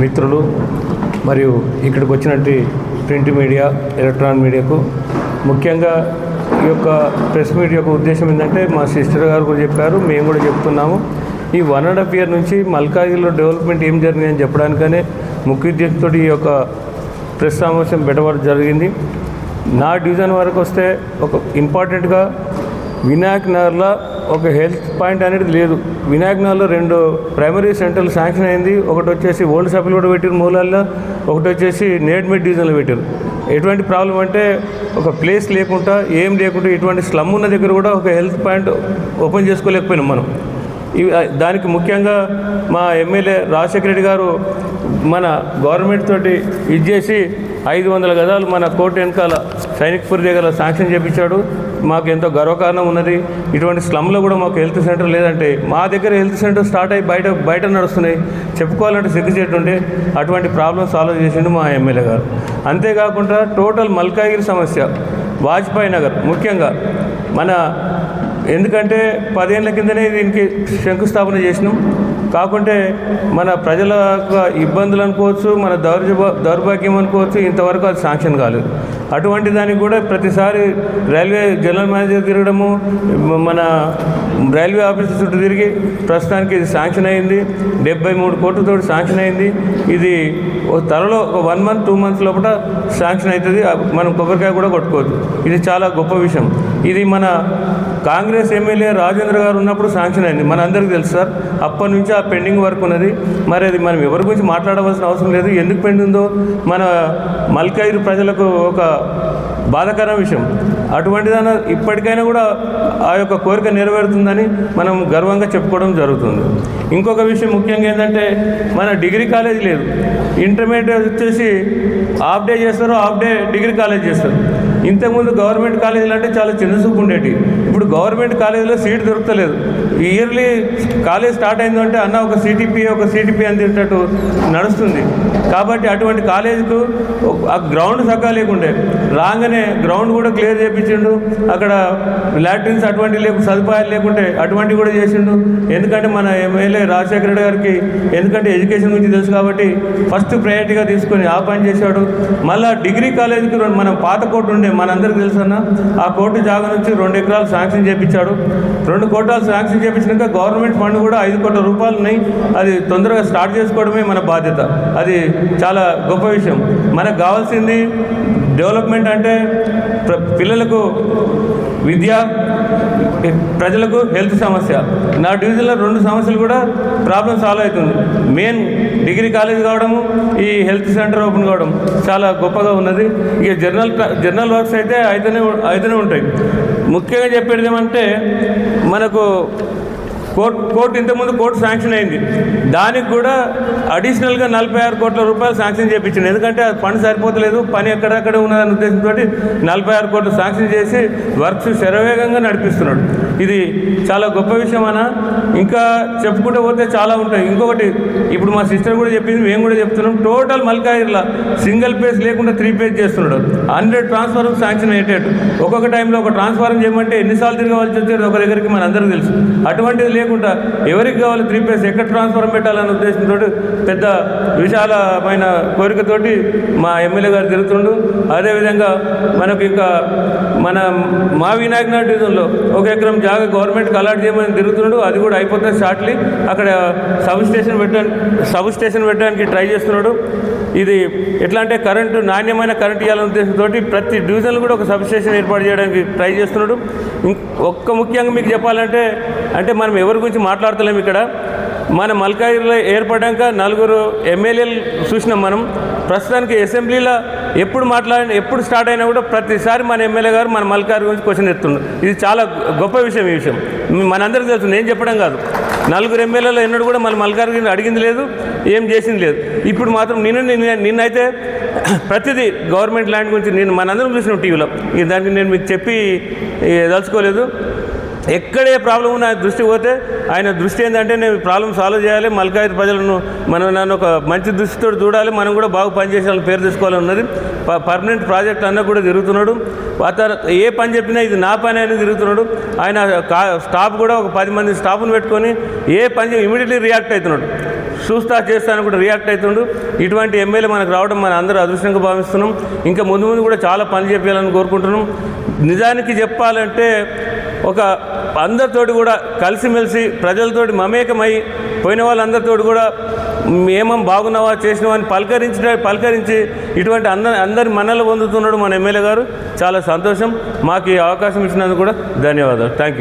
మిత్రులు మరియు ఇక్కడికి వచ్చినట్టు ప్రింట్ మీడియా, ఎలక్ట్రానిక్ మీడియాకు ముఖ్యంగా ఈ యొక్క ప్రెస్ మీట్ యొక్క ఉద్దేశం ఏంటంటే మా సిస్టర్ గారు కూడా చెప్పారు, మేము కూడా చెప్తున్నాము. ఈ 1.5 year నుంచి మల్కాజ్గిరిలో డెవలప్మెంట్ ఏం జరిగింది అని చెప్పడానికనే ముఖ్య ఉద్దేశంతో ఈ యొక్క ప్రెస్ సమావేశం పెట్టడం జరిగింది. నా డివిజన్ వరకు వస్తే ఒక ఇంపార్టెంట్గా వినాయక్ నగర్లో ఒక హెల్త్ పాయింట్ అనేది లేదు. వినాయక్ నగర్లో 2 ప్రైమరీ సెంటర్లు శాంక్షన్ అయింది. ఒకటి వచ్చేసి ఓల్డ్ సప్లీ కూడా పెట్టారు మూలాల్లో, ఒకటి వచ్చేసి నేడ్మెడ్ డివిజన్లో పెట్టారు. ఎటువంటి ప్రాబ్లం అంటే ఒక ప్లేస్ లేకుండా ఏం లేకుండా ఇటువంటి స్లమ్ ఉన్న దగ్గర కూడా ఒక హెల్త్ పాయింట్ ఓపెన్ చేసుకోలేకపోయినాం మనం. దానికి ముఖ్యంగా మా ఎమ్మెల్యే రాజశేఖర రెడ్డి గారు మన గవర్నమెంట్ తోటి ఇది చేసి 500 గజాలు మన కోర్టు వెనకాల సైనిక్పూర్ దగ్గర శాంక్షన్ చేయించాడు. మాకు ఎంతో గర్వకారణం ఉన్నది. ఇటువంటి స్లమ్లో కూడా మాకు హెల్త్ సెంటర్ లేదంటే మా దగ్గర హెల్త్ సెంటర్ స్టార్ట్ అయ్యి బయట నడుస్తున్నాయి. చెప్పుకోవాలంటే సిగ్గుచేటు ఉంటే అటువంటి ప్రాబ్లం సాల్వ్ చేసిండు మా ఎమ్మెల్యే గారు. అంతేకాకుండా టోటల్ మల్కాజ్గిరి సమస్య వాజ్పేయి నగర్ ముఖ్యంగా మన ఎందుకంటే 10 ఏళ్ల కిందనే దీనికి శంకుస్థాపన చేసినాం. కాకుంటే మన ప్రజల ఇబ్బందులు అనుకోవచ్చు, మన దౌర్భాగ్యం అనుకోవచ్చు, ఇంతవరకు అది శాంక్షన్ కాలేదు. అటువంటి దానికి కూడా ప్రతిసారి రైల్వే జనరల్ మేనేజర్ తిరగడము, మన రైల్వే ఆఫీస్ చుట్టూ తిరిగి ప్రస్తుతానికి ఇది శాంక్షన్ అయింది. 73 కోట్లతో శాంక్షన్ అయింది. ఇది త్వరలో ఒక 1 month 2 months లోపల శాంక్షన్ అవుతుంది. మనం కొబ్బరికాయ కూడా కొట్టుకోవచ్చు. ఇది చాలా గొప్ప విషయం. ఇది మన కాంగ్రెస్ ఎమ్మెల్యే రాజేంద్ర గారు ఉన్నప్పుడు శాంక్షన్ అయింది. మన అందరికీ తెలుసు సార్. అప్పటి నుంచి ఆ పెండింగ్ వర్క్ ఉన్నది. మరి అది మనం ఎవరి గురించి మాట్లాడవలసిన అవసరం లేదు. ఎందుకు పెండింగ్ ఉందో మన మల్కాజ్గిరి ప్రజలకు ఒక బాధాకర విషయం. అటువంటిదైనా ఇప్పటికైనా కూడా ఆ యొక్క కోరిక నెరవేరుతుందని మనం గర్వంగా చెప్పుకోవడం జరుగుతుంది. ఇంకొక విషయం ముఖ్యంగా ఏంటంటే మన డిగ్రీ కాలేజ్ లేదు. ఇంటర్మీడియట్ వచ్చేసి హాఫ్ డే చేస్తారు, హాఫ్ డే డిగ్రీ కాలేజ్ చేస్తారు. ఇంతకుముందు గవర్నమెంట్ కాలేజీలు అంటే చాలా చిన్న చూపు ఉండేవి. ఇప్పుడు గవర్నమెంట్ కాలేజీలో సీట్ దొరకలేదు. ఇయర్లీ కాలేజ్ స్టార్ట్ అయిందంటే అన్న ఒక సిటీపీ అందేటట్టు నడుస్తుంది. కాబట్టి అటువంటి కాలేజీకు ఆ గ్రౌండ్ సగ్గా లేకుండే రాగానే గ్రౌండ్ కూడా క్లియర్ చేయించిండు. అక్కడ లాట్రిన్స్ అటువంటి సదుపాయాలు లేకుంటే అటువంటివి కూడా చేసిండు. ఎందుకంటే మన ఎమ్మెల్యే రాజశేఖర రెడ్డి గారికి ఎందుకంటే ఎడ్యుకేషన్ గురించి తెలుసు కాబట్టి ఫస్ట్ ప్రయారిటీగా తీసుకొని ఆ పని చేశాడు. మళ్ళీ డిగ్రీ కాలేజీకి మనం పాత కోర్టు ఉండే మనందరికీ తెలుసు అన్న, ఆ కోర్టు జాగా నుంచి 2 ఎకరాలు శాంక్షన్ చేయించాడు. 2 కోటాలు శాంక్షన్ చేయించినాక గవర్నమెంట్ ఫండ్ కూడా 5 కోట్ల రూపాయలు ఉన్నాయి. అది తొందరగా స్టార్ట్ చేసుకోవడమే మన బాధ్యత. అది చాలా గొప్ప విషయం. మనకు కావాల్సింది డెవలప్మెంట్ అంటే పిల్లలకు విద్య, ప్రజలకు హెల్త్ సమస్య. నా డివిజన్లో 2 సమస్యలు కూడా ప్రాబ్లం సాల్వ్ అవుతుంది. మెయిన్ డిగ్రీ కాలేజ్ కావడము, ఈ హెల్త్ సెంటర్ ఓపెన్ కావడం చాలా గొప్పగా ఉన్నది. ఇక జనరల్ వర్క్స్ అయితే అయితేనే ఉంటాయి. ముఖ్యంగా చెప్పేది ఏమంటే మనకు కోర్టు ఇంతకుముందు కోర్టు శాంక్షన్ అయింది. దానికి కూడా అడిషనల్గా 46 కోట్ల రూపాయలు శాంక్షన్ చేయించింది. ఎందుకంటే అది ఫండ్ సరిపోతలేదు, పని ఎక్కడెక్కడ ఉన్నదనే ఉద్దేశంతో 46 కోట్లు శాంక్షన్ చేసి వర్క్స్ శరవేగంగా నడిపిస్తున్నాడు. ఇది చాలా గొప్ప విషయం అన్న. ఇంకా చెప్పుకుంటూ పోతే చాలా ఉంటాయి. ఇంకొకటి ఇప్పుడు మా సిస్టర్ కూడా చెప్పింది, మేము కూడా చెప్తున్నాం. టోటల్ మల్కాజ్గిరిలో సింగిల్ పేజ్ లేకుండా 3 పేజ్ చేస్తున్నాడు. 100 ట్రాన్స్ఫార్మర్ శాంక్షన్ అయ్యేటట్టు ఒక్కొక్క టైంలో ఒక ట్రాన్స్ఫార్మర్ చేయమంటే ఎన్నిసార్లు తిరగవలసి వచ్చేది ఒక దగ్గరికి మన అందరికీ తెలుసు. అటువంటిది లేకుండా ఎవరికి కావాలి 3 పేజ్ ఎక్కడ ట్రాన్స్ఫార్మర్ పెట్టాలనే ఉద్దేశంతో పెద్ద విశాలమైన కోరికతోటి మా ఎమ్మెల్యే గారు తిరుగుతుండు. అదేవిధంగా మనకు ఇంకా మా వినాయక్ నగర్ డివిజన్లో 1 ఎకరం జాగా గవర్నమెంట్కి అలాట్ చేయమని తిరుగుతున్నాడు. అది కూడా అయిపోతుంది షార్ట్లీ. అక్కడ సబ్ స్టేషన్ పెట్టడానికి ట్రై చేస్తున్నాడు. ఇది ఎట్లా అంటే నాణ్యమైన కరెంట్ ఇవ్వాలనే ఉద్దేశంతో ప్రతి డివిజన్లో కూడా ఒక సబ్ స్టేషన్ ఏర్పాటు చేయడానికి ట్రై చేస్తున్నాడు. ముఖ్యంగా మీకు చెప్పాలంటే మనం ఎవరి గురించి మాట్లాడతలేము ఇక్కడ. మన మల్కాజ్గిరిలో ఏర్పడ్డాక 4 ఎమ్మెల్యేలు చూసినాం మనం. ప్రస్తుతానికి అసెంబ్లీలో ఎప్పుడు స్టార్ట్ అయినా కూడా ప్రతిసారి మన ఎమ్మెల్యే గారు మన మల్కాజ్గిరి గురించి క్వశ్చన్ ఎత్తుండ్రు. ఇది చాలా గొప్ప విషయం. ఈ విషయం మనందరికీ తెలుసు, నేను చెప్పడం కాదు. 4 ఎమ్మెల్యేలు ఎన్నడూ కూడా మన మల్కాజ్గిరిని అడిగింది లేదు, ఏం చేసింది లేదు. ఇప్పుడు మాత్రం నిన్నైతే ప్రతిదీ గవర్నమెంట్ ల్యాండ్ గురించి మనందరం చూసినాం టీవీలో. దానికి నేను మీకు చెప్పి దలుచుకోలేదు. ఎక్కడే ప్రాబ్లం ఉన్న దృష్టి పోతే ఆయన దృష్టి ఏంటంటే నేను ప్రాబ్లం సాల్వ్ చేయాలి, మల్కాజ్గిరి ప్రజలను నన్ను ఒక మంచి దృష్టితో చూడాలి, మనం కూడా బాగా పనిచేసే పేరు తెచ్చుకోవాలని ఉన్నది. పర్మనెంట్ ప్రాజెక్ట్ అన్న కూడా తిరుగుతున్నాడు. ఏ పని చెప్పినా ఇది నా పని అని తిరుగుతున్నాడు. ఆయన స్టాఫ్ కూడా ఒక 10 మంది స్టాఫ్ను పెట్టుకొని ఏ పని ఇమీడియట్లీ రియాక్ట్ అవుతున్నాడు. చూస్తా చేస్తాను కూడా రియాక్ట్ అవుతుండు. ఇటువంటి ఎమ్మెల్యే మనకు రావడం మన అందరూ అదృష్టంగా భావిస్తున్నాం. ఇంకా ముందు ముందు కూడా చాలా పని చేయాలని కోరుకుంటున్నాం. నిజానికి చెప్పాలంటే ఒక అందరితోటి కూడా కలిసిమెలిసి ప్రజలతోటి మమేకమై పోయిన వాళ్ళందరితోటి కూడా ఏమం బాగున్నావా చేసినావా అని పలకరించి ఇటువంటి అందరి మన్నలు పొందుతున్నాడు మన ఎమ్మెల్యే గారు. చాలా సంతోషం. మాకు ఈ అవకాశం ఇచ్చినందుకు కూడా ధన్యవాదాలు. Thank you.